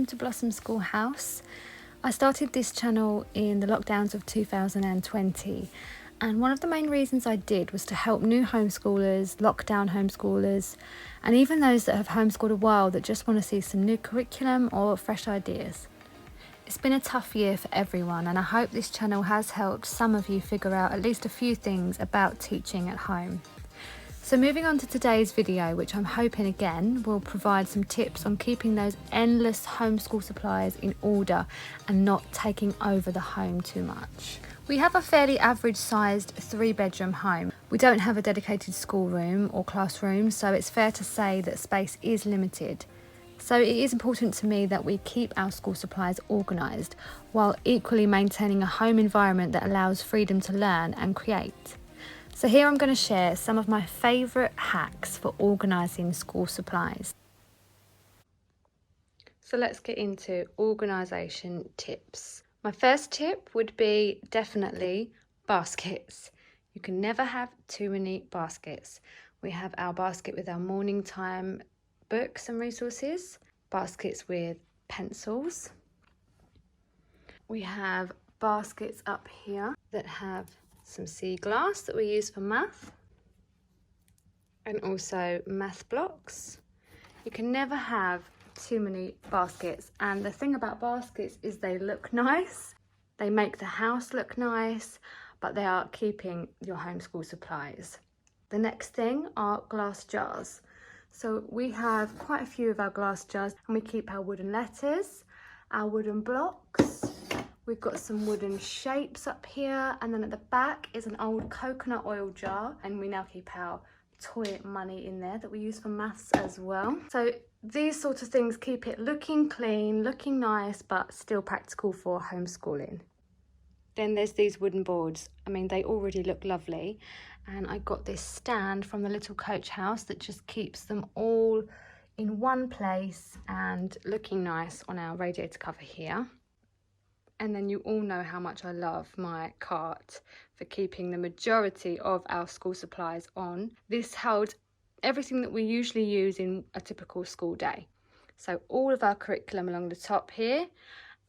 to Blossom Schoolhouse. I started this channel in the lockdowns of 2020, and one of the main reasons I did was to help new homeschoolers, lockdown homeschoolers, and even those that have homeschooled a while that just want to see some new curriculum or fresh ideas. It's been a tough year for everyone, and I hope this channel has helped some of you figure out at least a few things about teaching at home. So moving on to today's video, which I'm hoping again will provide some tips on keeping those endless homeschool supplies in order and not taking over the home too much. We have a fairly average sized 3-bedroom home. We don't have a dedicated schoolroom or classroom, so it's fair to say that space is limited. So it is important to me that we keep our school supplies organised, while equally maintaining a home environment that allows freedom to learn and create. So here I'm going to share some of my favourite hacks for organising school supplies. So let's get into organisation tips. My first tip would be definitely baskets. You can never have too many baskets. We have our basket with our morning time books and resources, baskets with pencils. We have baskets up here that have some sea glass that we use for math, and also math blocks. You can never have too many baskets, and the thing about baskets is they look nice, they make the house look nice, but they are keeping your homeschool supplies. The next thing are glass jars. So we have quite a few of our glass jars, and we keep our wooden letters, our wooden blocks. We've got some wooden shapes up here, and then at the back is an old coconut oil jar, and we now keep our toy money in there that we use for maths as well. So these sorts of things keep it looking clean, looking nice, but still practical for homeschooling. Then there's these wooden boards. I mean, they already look lovely, and I got this stand from the little coach house that just keeps them all in one place and looking nice on our radiator cover here. And then you all know how much I love my cart for keeping the majority of our school supplies on. This held everything that we usually use in a typical school day. So all of our curriculum along the top here,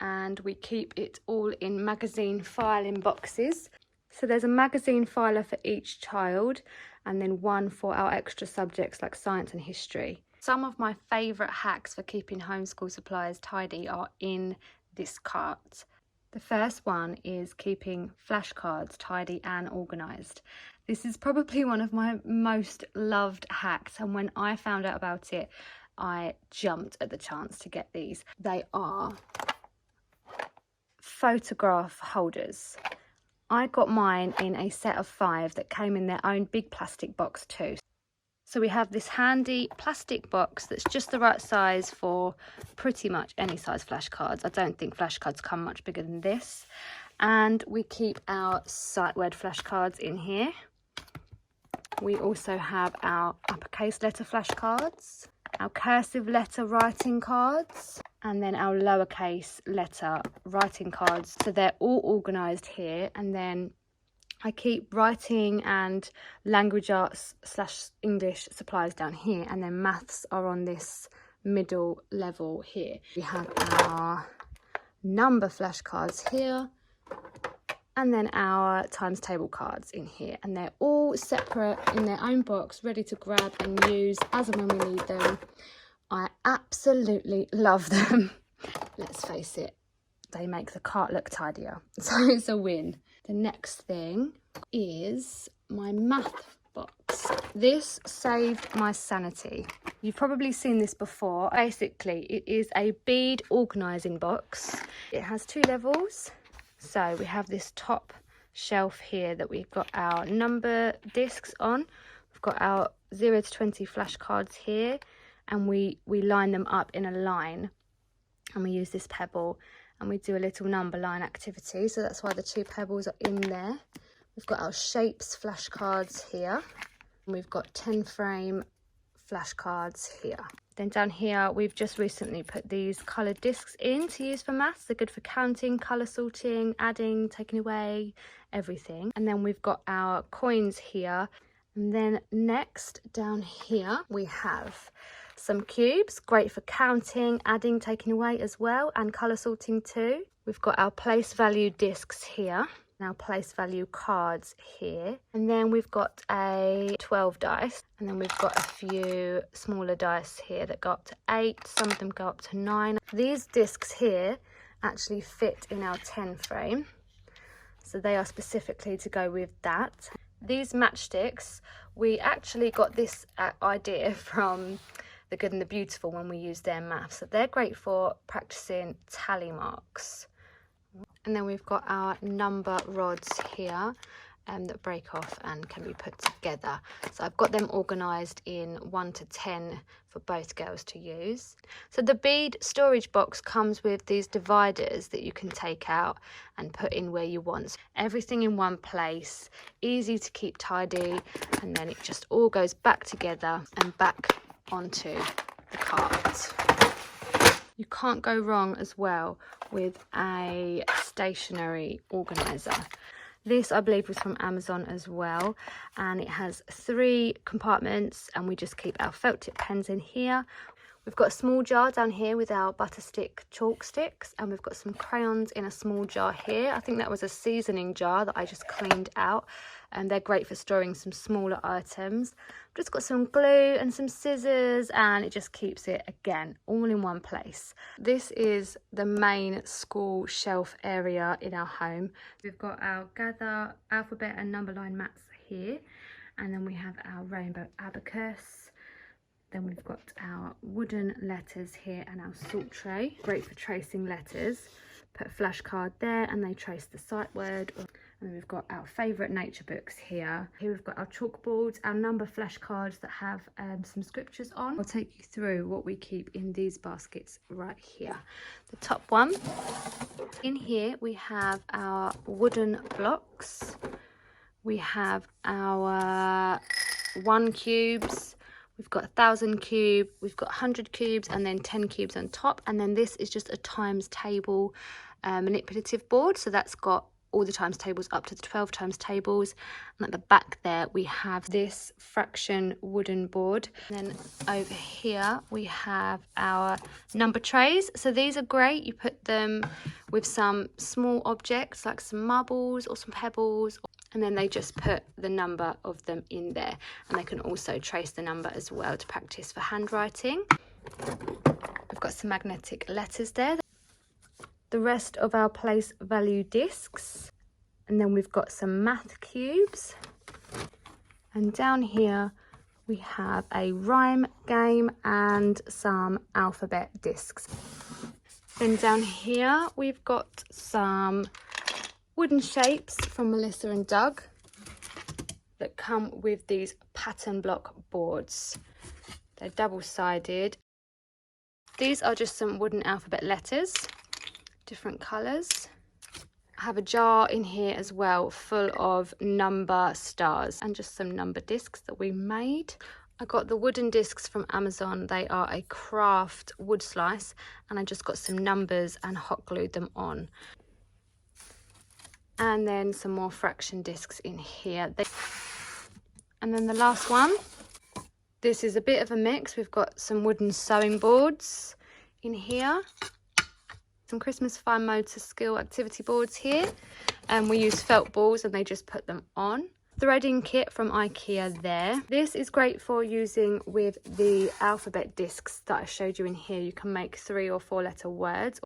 and we keep it all in magazine filing boxes. So there's a magazine filer for each child, and then one for our extra subjects like science and history. Some of my favourite hacks for keeping homeschool supplies tidy are in this cart. The first one is keeping flashcards tidy and organised. This is probably one of my most loved hacks, and when I found out about it, I jumped at the chance to get these. They are photograph holders. I got mine in a set of 5 that came in their own big plastic box too. So we have this handy plastic box that's just the right size for pretty much any size flashcards. I don't think flashcards come much bigger than this. And we keep our sight word flashcards in here. We also have our uppercase letter flashcards, our cursive letter writing cards, and then our lowercase letter writing cards. So they're all organised here, and then I keep writing and language arts / English supplies down here, and then maths are on this middle level here. We have our number flashcards here, and then our times table cards in here, and they're all separate in their own box, ready to grab and use as and when we need them. I absolutely love them. Let's face it, they make the cart look tidier, so it's a win. The next thing is my math box. This saved my sanity. You've probably seen this before. Basically, it is a bead organising box. It has 2 levels. So we have this top shelf here that we've got our number discs on. We've got our 0 to 20 flashcards here, and we line them up in a line, and we use this pebble, and we do a little number line activity. So that's why the 2 pebbles are in there. We've got our shapes flashcards here, and we've got 10 frame flashcards here. Then down here, we've just recently put these coloured discs in to use for maths. They're good for counting, colour sorting, adding, taking away, everything. And then we've got our coins here. And then next down here, we have some cubes, great for counting, adding, taking away as well, and colour sorting too. We've got our place value discs here, and our place value cards here. And then we've got a 12 dice, and then we've got a few smaller dice here that go up to 8, some of them go up to 9. These discs here actually fit in our 10 frame, so they are specifically to go with that. These matchsticks, we actually got this idea from The Good and the Beautiful when we used their maths. So they're great for practicing tally marks. And then we've got our number rods here that break off and can be put together. So I've got them organised in 1 to 10 for both girls to use. So the bead storage box comes with these dividers that you can take out and put in where you want. Everything in one place, easy to keep tidy, and then it just all goes back together and back onto the cart. You can't go wrong as well with a stationery organiser. This, I believe, was from Amazon as well, and it has 3 compartments, and we just keep our felt tip pens in here. We've got a small jar down here with our butter stick chalk sticks, and we've got some crayons in a small jar here. I think that was a seasoning jar that I just cleaned out, and they're great for storing some smaller items. I've just got some glue and some scissors, and it just keeps it, again, all in one place. This is the main school shelf area in our home. We've got our gather alphabet and number line mats here, and then we have our rainbow abacus. Then we've got our wooden letters here and our salt tray, great for tracing letters. Put a flashcard there and they trace the sight word. And then we've got our favourite nature books here. Here we've got our chalkboards, our number flashcards that have some scriptures on. I'll take you through what we keep in these baskets right here. The top one, in here we have our wooden blocks. We have our 1 cubes. We've got 1,000 cube, we've got 100 cubes, and then 10 cubes on top. And then this is just a times table manipulative board. So that's got all the times tables up to the 12 times tables. And at the back there, we have this fraction wooden board. And then over here, we have our number trays. So these are great. You put them with some small objects like some marbles or some pebbles, and then they just put the number of them in there, and they can also trace the number as well to practice for handwriting. We've got some magnetic letters there. The rest of our place value discs, and then we've got some math cubes, and down here we have a rhyme game and some alphabet discs. Then down here we've got some wooden shapes from Melissa and Doug that come with these pattern block boards. They're double-sided. These are just some wooden alphabet letters, different colours. I have a jar in here as well full of number stars and just some number discs that we made. I got the wooden discs from Amazon. They are a craft wood slice, and I just got some numbers and hot glued them on. And then some more fraction discs in here. And then the last one, this is a bit of a mix. We've got some wooden sewing boards in here, some Christmas fine motor skill activity boards here, and we use felt balls and they just put them on. Threading kit from IKEA there. This is great for using with the alphabet discs that I showed you in here. You can make 3 or 4 letter words.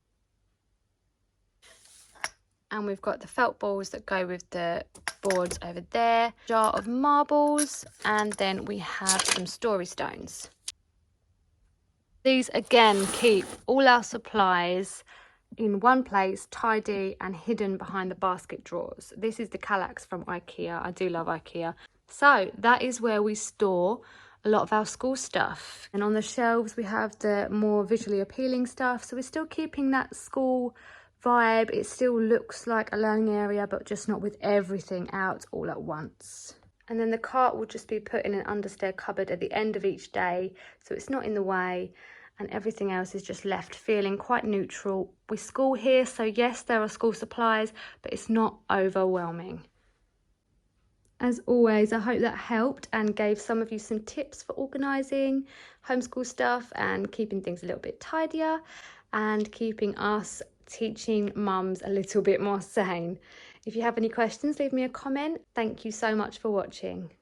And we've got the felt balls that go with the boards over there. Jar of marbles, and then we have some story stones. These again keep all our supplies in one place, tidy and hidden behind the basket drawers. This is the Kallax from IKEA. I do love IKEA. So that is where we store a lot of our school stuff. And on the shelves we have the more visually appealing stuff. So we're still keeping that school vibe. It still looks like a learning area, but just not with everything out all at once. And then the cart will just be put in an understair cupboard at the end of each day, so it's not in the way, and everything else is just left feeling quite neutral. We school here, so yes, there are school supplies, but it's not overwhelming. As always, I hope that helped and gave some of you some tips for organising homeschool stuff and keeping things a little bit tidier and keeping us teaching mums a little bit more sane. If you have any questions, leave me a comment. Thank you so much for watching.